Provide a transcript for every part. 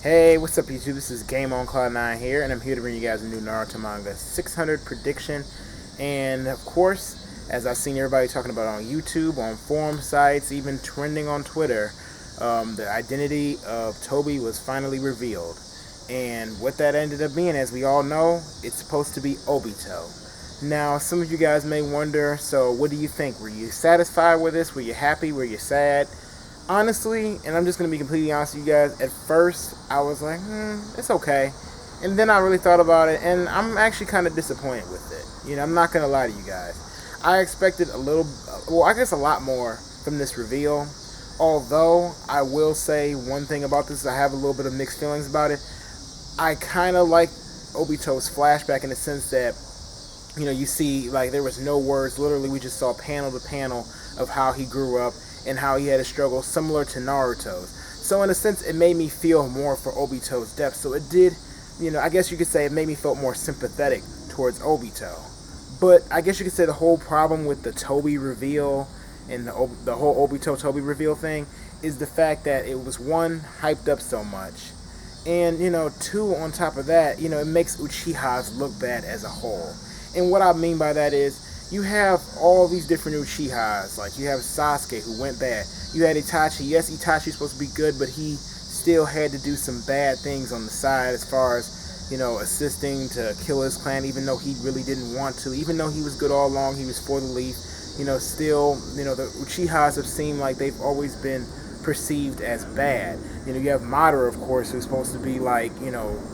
Hey, what's up YouTube? This is Game on Cloud 9 here, and I'm here to bring you guys a new Naruto manga 600 prediction. And of course, as I've seen everybody talking about on YouTube, on forum sites, even trending on Twitter, the identity of Toby was finally revealed. And what that ended up being, as we all know, it's supposed to be Obito. Now, some of you guys may wonder, so what do you think? Were you satisfied with this? Were you happy? Were you sad? Honestly, and I'm just going to be completely honest with you guys, at first I was like, it's okay. And then I really thought about it, and I'm actually kind of disappointed with it. I'm not going to lie to you guys. I expected a little, well, I guess a lot more from this reveal. Although, I will say one thing about this, I have a little bit of mixed feelings about it. I kind of like Obito's flashback in the sense that, you see, like, there was no words. Literally, we just saw panel to panel of how he grew up and how he had a struggle similar to Naruto's. So in a sense, it made me feel more for Obito's depth. So it did, I guess you could say it made me feel more sympathetic towards Obito. But I guess you could say the whole problem with the Toby reveal and the whole Obito Toby reveal thing is the fact that it was, one, hyped up so much. And, two, on top of that, it makes Uchihas look bad as a whole. And what I mean by that is, you have all these different Uchihas. Like, you have Sasuke, who went bad. You had Itachi. Yes, Itachi's supposed to be good, but he still had to do some bad things on the side as far as, assisting to kill his clan, even though he really didn't want to. Even though he was good all along, he was for the leaf. Still, the Uchihas have seemed like they've always been perceived as bad. You have Madara, of course, who's supposed to be like,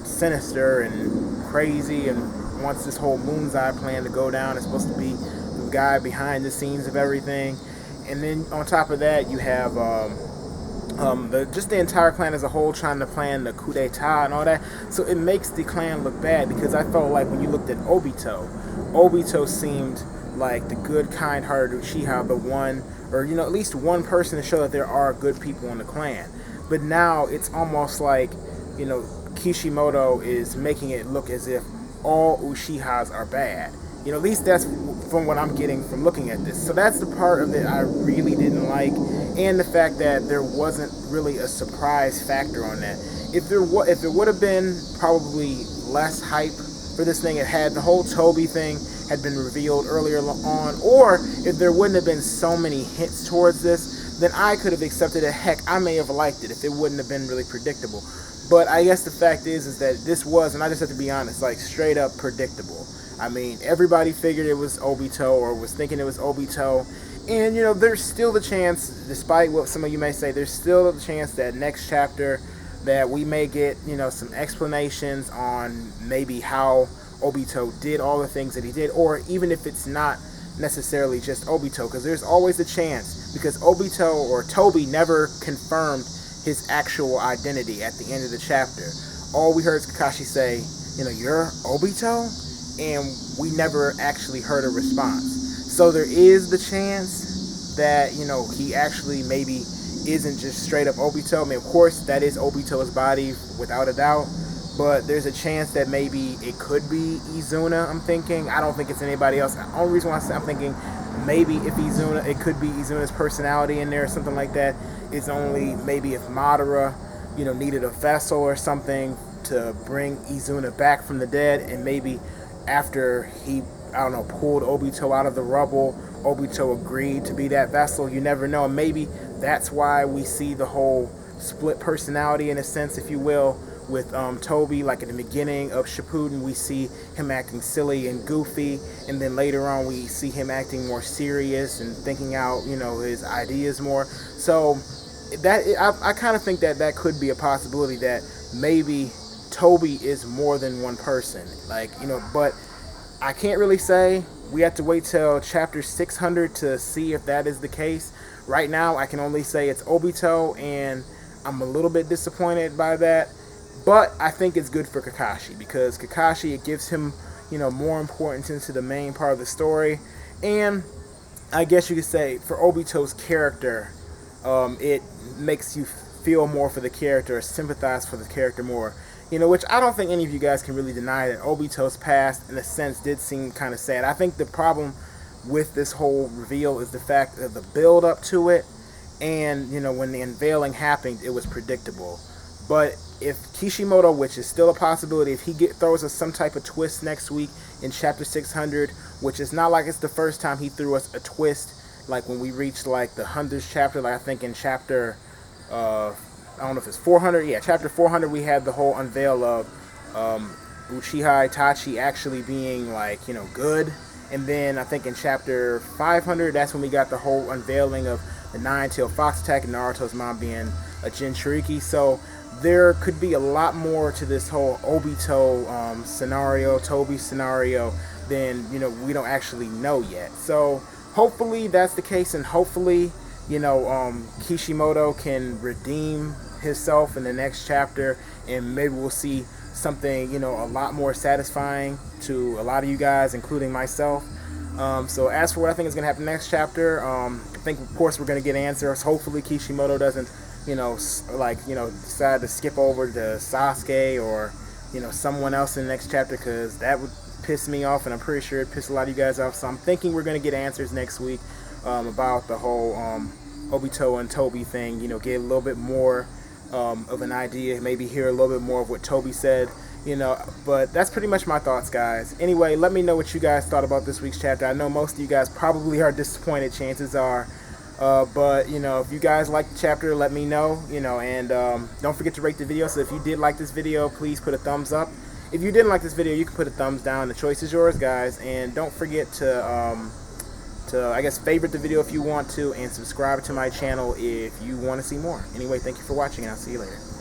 sinister and crazy and wants this whole Moon's Eye plan to go down. It's supposed to be the guy behind the scenes of everything. And then on top of that, you have just the entire clan as a whole trying to plan the coup d'etat and all that. So it makes the clan look bad, because I felt like when you looked at Obito seemed like the good, kind-hearted Uchiha, the one, or at least one person to show that there are good people in the clan. But now it's almost like, Kishimoto is making it look as if all Uchihas are bad. At least that's from what I'm getting from looking at this. So that's the part of it I really didn't like, and the fact that there wasn't really a surprise factor on that. If there would have been probably less hype for this thing, it had the whole Toby thing had been revealed earlier on, or if there wouldn't have been so many hints towards this, then I could have accepted it. Heck, I may have liked it if it wouldn't have been really predictable. But I guess the fact is that this was, and I just have to be honest, like straight up predictable. I mean, everybody figured it was Obito, or was thinking it was Obito. And, there's still the chance, despite what some of you may say, there's still the chance that next chapter that we may get, some explanations on maybe how Obito did all the things that he did, or even if it's not necessarily just Obito, because there's always a chance, because Obito or Toby never confirmed his actual identity at the end of the chapter. All we heard Kakashi say, you're Obito? And we never actually heard a response. So there is the chance that, he actually maybe isn't just straight up Obito. I mean, of course, that is Obito's body, without a doubt. But there's a chance that maybe it could be Izuna, I'm thinking. I don't think it's anybody else. The only reason why I'm thinking maybe if Izuna, it could be Izuna's personality in there or something like that. It's only maybe if Madara, needed a vessel or something to bring Izuna back from the dead, and maybe after he, pulled Obito out of the rubble, Obito agreed to be that vessel. You never know. And maybe that's why we see the whole split personality, in a sense, if you will, with Toby. Like at the beginning of Shippuden, we see him acting silly and goofy, and then later on we see him acting more serious and thinking out, his ideas more. So that I kind of think that could be a possibility, that maybe Toby is more than one person. Like, but I can't really say. We have to wait till chapter 600 to see if that is the case. Right now, I can only say it's Obito, and I'm a little bit disappointed by that. But I think it's good for Kakashi, because Kakashi, it gives him, more importance into the main part of the story. And I guess you could say for Obito's character, it makes you feel more for the character, or sympathize for the character more. Which I don't think any of you guys can really deny, that Obito's past, in a sense, did seem kind of sad. I think the problem with this whole reveal is the fact of the build up to it, and when the unveiling happened, it was predictable. But if Kishimoto, which is still a possibility, if he throws us some type of twist next week in chapter 600, which is not like it's the first time he threw us a twist, like when we reached like the 100th chapter, like I think in chapter, I don't know if it's 400, yeah, chapter 400, we had the whole unveil of Uchiha Itachi actually being like, you know, good. And then I think in chapter 500, that's when we got the whole unveiling of the nine-tailed fox attack and Naruto's mom being a Jinchuriki. So there could be a lot more to this whole Obito scenario, Toby scenario, than, you know, we don't actually know yet. So hopefully that's the case, and hopefully, you know, Kishimoto can redeem himself in the next chapter, and maybe we'll see something, you know, a lot more satisfying to a lot of you guys, including myself. So as for what I think is going to happen next chapter, I think, of course, we're going to get answers. Hopefully Kishimoto doesn't, you know, like, you know, decide to skip over to Sasuke or, you know, someone else in the next chapter, because that would piss me off, and I'm pretty sure it pissed a lot of you guys off. So I'm thinking we're going to get answers next week about the whole Obito and Toby thing, you know, get a little bit more of an idea, maybe hear a little bit more of what Toby said, you know. But that's pretty much my thoughts, guys. Anyway, let me know what you guys thought about this week's chapter. I know most of you guys probably are disappointed, chances are, but, you know, if you guys like the chapter, let me know, you know. And don't forget to rate the video. So if you did like this video, please put a thumbs up. If you didn't like this video, you can put a thumbs down. The choice is yours, guys. And don't forget to I guess, favorite the video if you want to, and subscribe to my channel if you want to see more. Anyway, thank you for watching, and I'll see you later.